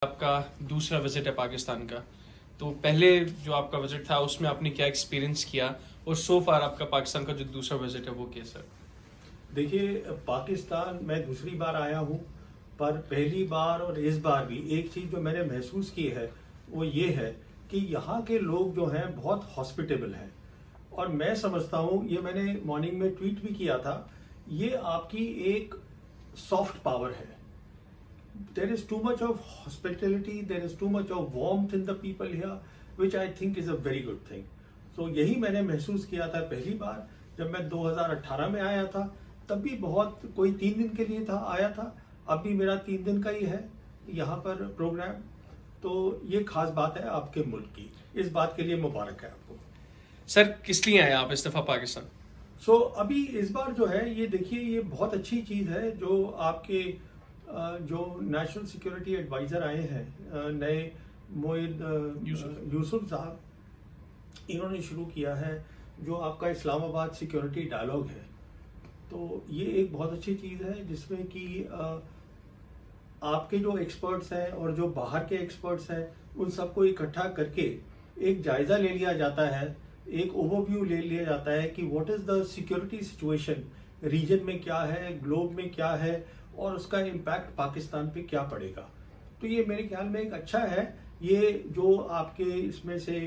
आपका दूसरा विजिट है पाकिस्तान का, तो पहले जो आपका विजिट था उसमें आपने क्या एक्सपीरियंस किया और सो फार आपका पाकिस्तान का जो दूसरा विजिट है वो कैसा? देखिए, पाकिस्तान मैं दूसरी बार आया हूँ। पर पहली बार और इस बार भी एक चीज़ जो मैंने महसूस की है वो ये है कि यहाँ के लोग जो हैं बहुत हॉस्पिटेबल हैं। और मैं समझता हूँ, ये मैंने मॉर्निंग में ट्वीट भी किया था, ये आपकी एक सॉफ्ट पावर है। There is too much of hospitality, there is too much of warmth in the people here, which I think is a very good thing. So यही मैंने महसूस किया था पहली बार जब मैं 2018 में आया था। तब भी बहुत कोई 3 दिन के लिए था आया था। अब भी मेरा 3 दिन का ही है यहाँ पर प्रोग्राम। तो ये खास बात है आपके मुल्क की, इस बात के लिए मुबारक है आपको। सर, किस लिए आए आप इस दफा पाकिस्तान? अभी इस बार जो है ये देखिए, ये बहुत अच्छी चीज़ है जो आपके जो नेशनल सिक्योरिटी एडवाइज़र आए हैं नए मोहिद यूसुफ साहब, इन्होंने शुरू किया है जो आपका इस्लामाबाद सिक्योरिटी डायलॉग है। तो ये एक बहुत अच्छी चीज़ है जिसमें कि आपके जो एक्सपर्ट्स हैं और जो बाहर के एक्सपर्ट्स हैं उन सबको इकट्ठा करके एक जायज़ा ले लिया जाता है, एक ओवरव्यू ले लिया जाता है कि what is the security situation region में, क्या है ग्लोब में, क्या है और उसका इम्पैक्ट पाकिस्तान पे क्या पड़ेगा। तो ये मेरे ख्याल में एक अच्छा है। ये जो आपके इसमें से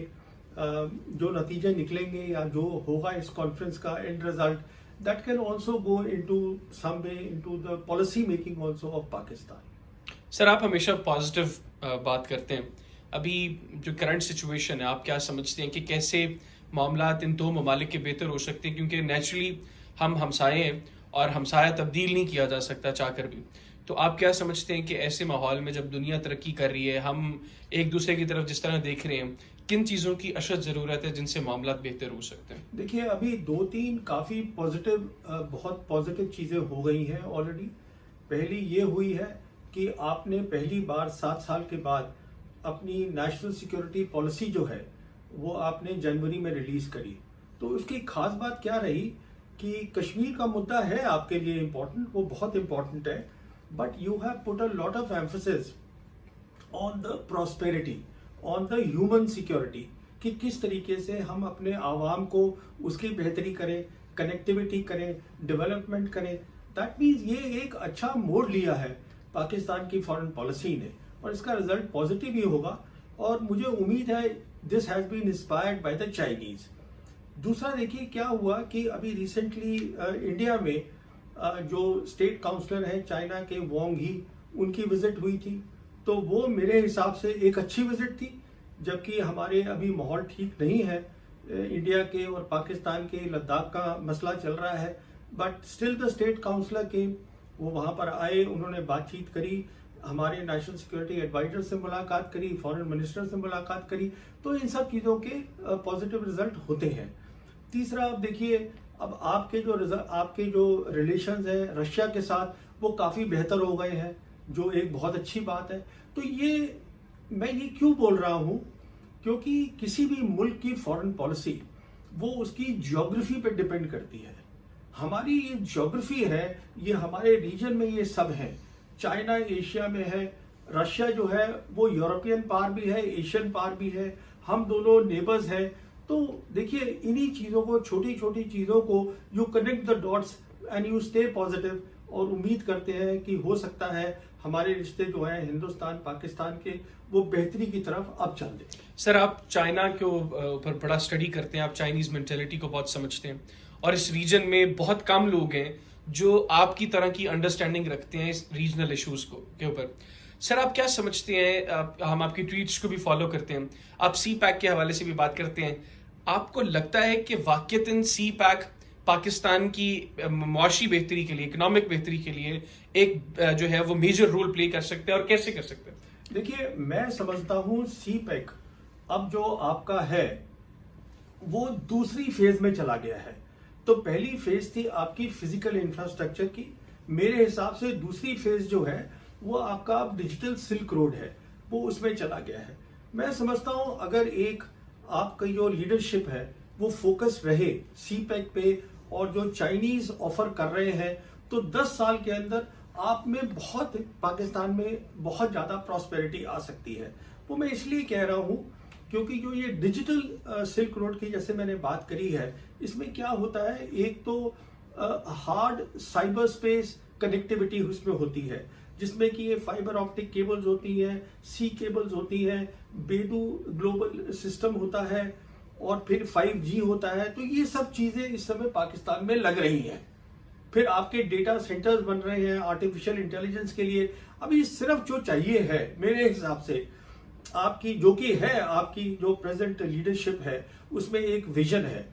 जो नतीजे निकलेंगे या जो होगा इस कॉन्फ्रेंस का end result, that can also go into some way into the policy making also of Pakistan. Sir, आप हमेशा पॉजिटिव बात करते हैं। अभी जो करंट सिचुएशन है, आप क्या समझते हैं कि कैसे मामलात इन दो ममालिक के बेहतर हो सकते हैं? क्योंकि नेचुरली हम हमसाए हैं और हमसाया तब्दील नहीं किया जा सकता चाहकर भी। तो आप क्या समझते हैं कि ऐसे माहौल में जब दुनिया तरक्की कर रही है, हम एक दूसरे की तरफ जिस तरह देख रहे हैं, किन चीज़ों की अशद ज़रूरत है जिनसे मामलात बेहतर हो सकते हैं? देखिए, अभी 2-3 काफ़ी पॉजिटिव बहुत पॉजिटिव चीज़ें हो गई हैं ऑलरेडी। पहली ये हुई है कि आपने पहली बार 7 साल के बाद अपनी नेशनल सिक्योरिटी पॉलिसी जो है वो आपने जनवरी में रिलीज करी। तो उसकी खास बात क्या रही कि कश्मीर का मुद्दा है आपके लिए इम्पोर्टेंट, वो बहुत इम्पोर्टेंट है, but you have put a lot of emphasis on the prosperity, on the human security, कि किस तरीके से हम अपने आवाम को उसकी बेहतरी करें, कनेक्टिविटी करें, डेवलपमेंट करें। दैट मीन्स ये एक अच्छा मोड़ लिया है पाकिस्तान की फॉरेन पॉलिसी ने और इसका रिजल्ट पॉजिटिव ही होगा। और मुझे उम्मीद है this has been inspired by the Chinese. दूसरा देखिए क्या हुआ कि अभी रिसेंटली इंडिया में जो स्टेट काउंसलर हैं चाइना के, वोंग ही, उनकी विजिट हुई थी। तो वो मेरे हिसाब से एक अच्छी विजिट थी, जबकि हमारे अभी माहौल ठीक नहीं है इंडिया के और पाकिस्तान के, लद्दाख का मसला चल रहा है। But still the state counsellor के वो वहाँ पर आए, उन्होंने बातचीत करी, हमारे नेशनल सिक्योरिटी एडवाइजर से मुलाकात करी, फॉरेन मिनिस्टर से मुलाकात करी। तो इन सब चीज़ों के पॉजिटिव रिजल्ट होते हैं। तीसरा, अब देखिए, अब आपके जो रिलेशंस हैं रशिया के साथ वो काफ़ी बेहतर हो गए हैं, जो एक बहुत अच्छी बात है। तो मैं ये क्यों बोल रहा हूँ, क्योंकि किसी भी मुल्क की फॉरेन पॉलिसी वो उसकी ज्योग्राफी पे डिपेंड करती है। हमारी ये ज्योग्राफी है, ये हमारे रीजन में ये सब है। चाइना एशिया में है, रशिया जो है वो यूरोपियन पार भी है, एशियन पार भी है, हम दोनों नेबर्स हैं। तो देखिए, इन्हीं चीज़ों को, छोटी छोटी चीज़ों को you connect the dots and you stay positive, और उम्मीद करते हैं कि हो सकता है हमारे रिश्ते जो हैं हिंदुस्तान पाकिस्तान के वो बेहतरी की तरफ अब चल दें। सर, आप चाइना के ऊपर बड़ा स्टडी करते हैं, आप चाइनीज मेंटेलिटी को बहुत समझते हैं और इस रीजन में बहुत कम लोग हैं जो आपकी तरह की अंडरस्टैंडिंग रखते हैं इस रीजनल इश्यूज को के ऊपर। सर, आप क्या समझते हैं, हम आपकी ट्वीट्स को भी फॉलो करते हैं, आप सी पैक के हवाले से भी बात करते हैं, आपको लगता है कि वाकईतन सी पैक पाकिस्तान की मुआशी बेहतरी के लिए, इकोनॉमिक बेहतरी के लिए एक जो है वो मेजर रोल प्ले कर सकते हैं और कैसे कर सकते हैं? देखिए, मैं समझता हूँ सी पैक अब जो आपका है वो दूसरी फेज में चला गया है। तो पहली फेज थी आपकी फिजिकल इंफ्रास्ट्रक्चर की, मेरे हिसाब से दूसरी फेज जो है वो आपका अब डिजिटल सिल्क रोड है, वो उसमें चला गया है। मैं समझता हूं अगर एक आपका जो लीडरशिप है वो फोकस रहे सी पैक पे और जो चाइनीज ऑफर कर रहे हैं, तो 10 साल के अंदर आप में बहुत, पाकिस्तान में बहुत ज़्यादा प्रॉस्पेरिटी आ सकती है। वो मैं इसलिए कह रहा हूँ क्योंकि जो ये डिजिटल सिल्क रोड की जैसे मैंने बात करी है, इसमें क्या होता है, एक तो हार्ड साइबर स्पेस कनेक्टिविटी उसमें होती है, जिसमें कि ये फाइबर ऑप्टिक केबल्स होती हैं, सी केबल्स होती हैं, बेडू ग्लोबल सिस्टम होता है, और फिर 5G होता है। तो ये सब चीजें इस समय पाकिस्तान में लग रही हैं। फिर आपके डेटा सेंटर्स बन रहे हैं आर्टिफिशियल इंटेलिजेंस के लिए। अभी सिर्फ जो चाहिए है मेरे हिसाब से, आपकी जो कि है, आपकी जो प्रेजेंट लीडरशिप है उसमें एक विजन है।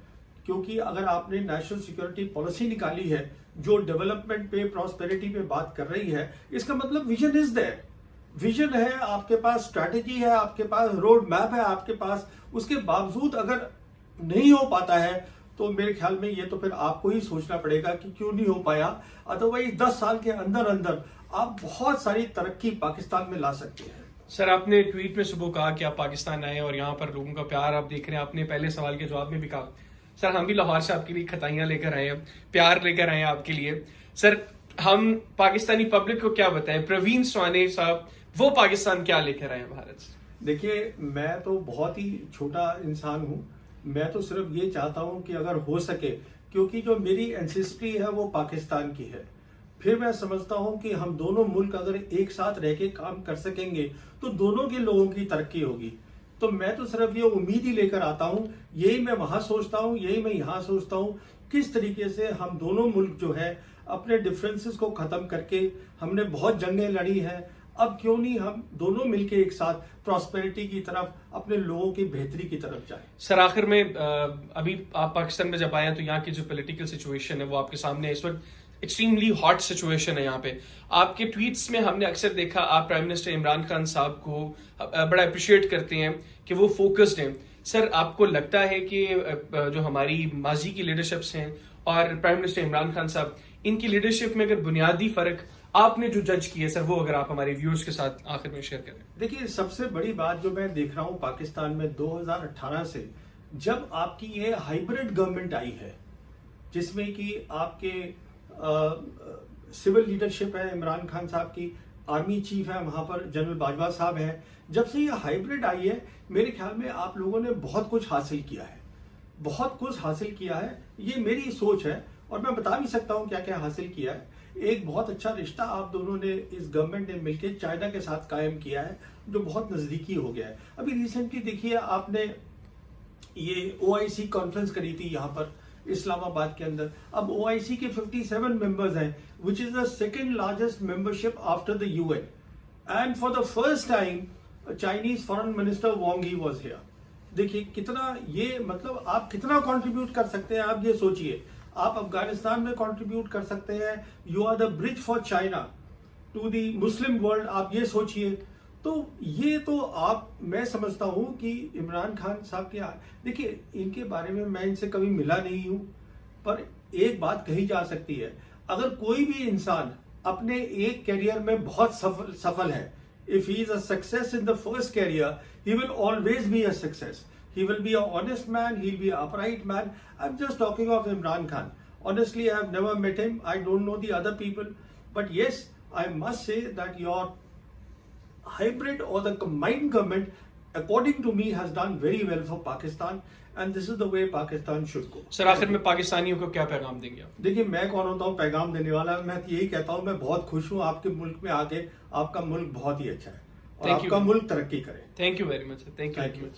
क्योंकि अगर आपने नेशनल सिक्योरिटी पॉलिसी निकाली है जो डेवलपमेंट पे, प्रॉस्पेरिटी पे बात कर रही है, इसका मतलब विजन इज देयर। विजन है, आपके पास स्ट्रैटेजी है, आपके पास रोड मैप है आपके पास, उसके बावजूद अगर नहीं हो पाता है तो मेरे ख्याल में ये तो फिर आपको ही सोचना पड़ेगा कि क्यों नहीं हो पाया। अदरवाइज 10 साल के अंदर अंदर आप बहुत सारी तरक्की पाकिस्तान में ला सकते हैं। सर, आपने ट्वीट में सुबह कहा कि आप पाकिस्तान आए और यहाँ पर लोगों का प्यार आप देख रहे हैं। आपने पहले सवाल के जवाब में भी कहा सर हम भी लाहौर से आपके लिए खताइयां लेकर आए हैं, प्यार लेकर आए हैं आपके लिए। सर, हम पाकिस्तानी पब्लिक को क्या बताएं, प्रवीण स्वाने साहब वो पाकिस्तान क्या लेकर आए हैं भारत से? देखिए, मैं तो बहुत ही छोटा इंसान हूँ। मैं तो सिर्फ ये चाहता हूँ कि अगर हो सके, क्योंकि जो मेरी एंसेस्ट्री है वो पाकिस्तान की है, फिर मैं समझता हूँ कि हम दोनों मुल्क अगर एक साथ रह के काम कर सकेंगे तो दोनों के लोगों की तरक्की होगी। तो मैं तो सिर्फ ये उम्मीद ही लेकर आता हूँ, यही मैं वहां सोचता हूँ, यही मैं यहाँ सोचता हूँ, किस तरीके से हम दोनों मुल्क जो है अपने डिफरेंसेस को खत्म करके, हमने बहुत जंगें लड़ी हैं, अब क्यों नहीं हम दोनों मिलके एक साथ प्रॉस्पेरिटी की तरफ, अपने लोगों की बेहतरी की तरफ जाए। सर, आखिर में अभी आप पाकिस्तान में जब आए हैं तो यहाँ की जो पॉलिटिकल सिचुएशन है वो आपके सामने है। इस वक्त एक्सट्रीमली हॉट सिचुएशन है यहाँ पे। आपके ट्वीट्स में हमने अक्सर देखा आप प्राइम मिनिस्टर इमरान खान साहब को बड़ा अप्रिशिएट करते हैं कि वो फोकस्ड हैं। सर, आपको लगता है कि जो हमारी माजी की लीडरशिप्स हैं और प्राइम मिनिस्टर इमरान खान साहब, इनकी लीडरशिप में अगर बुनियादी फर्क आपने जो जज किए सर, वो अगर आप हमारे व्यूअर्स के साथ आखिर में शेयर करें? देखिए, सबसे बड़ी बात जो मैं देख रहा हूं पाकिस्तान में 2018 से, जब आपकी ये हाइब्रिड गवर्नमेंट आई है, जिसमें कि आपके सिविल लीडरशिप है इमरान खान साहब की, आर्मी चीफ है वहां पर जनरल बाजवा साहब हैं, जब से ये हाइब्रिड आई है, मेरे ख्याल में आप लोगों ने बहुत कुछ हासिल किया है, बहुत कुछ हासिल किया है। ये मेरी सोच है और मैं बता भी सकता हूं क्या क्या हासिल किया है। एक बहुत अच्छा रिश्ता आप दोनों ने, इस गवर्नमेंट ने मिलकर चाइना के साथ कायम किया है, जो बहुत नजदीकी हो गया है। अभी रिसेंटली देखिए, आपने ये OIC कॉन्फ्रेंस करी थी यहाँ पर इस्लामाबाद के अंदर। अब OIC के 57 मेंबर्स हैं, which is the second largest membership after the UN, and for the first time Chinese foreign minister Wang he was here. देखिए कितना, ये मतलब आप कितना कंट्रीब्यूट कर सकते हैं, आप ये सोचिए। आप अफगानिस्तान में कंट्रीब्यूट कर सकते हैं, you are the bridge for China to the Muslim world, आप ये सोचिए। तो ये तो आप, मैं समझता हूं कि इमरान खान साहब के, देखिए इनके बारे में मैं इनसे कभी मिला नहीं हूं, पर एक बात कही जा सकती है, अगर कोई भी इंसान अपने एक कैरियर में बहुत सफल है, if he is a success in the first career, he will always be a success. He will be an honest man. He'll be an upright man. I'm just talking of Imran Khan. Honestly, I have never met him. I don't know the other people. But yes, I must say that your hybrid or the combined government, according to me, has done very well for Pakistan. And this is the way Pakistan should go. Sir, आखिर में पाकिस्तानियों को क्या पैगाम देंगे आप? देखिए, मैं कौन होता हूँ पैगाम देने वाला? मैं यही कहता हूँ, मैं बहुत खुश हूँ आपके मुल्क में आके। आपका मुल्क बहुत ही अच्छा है और आपका मुल्क तरक्की करे। Thank you very much. Thank you.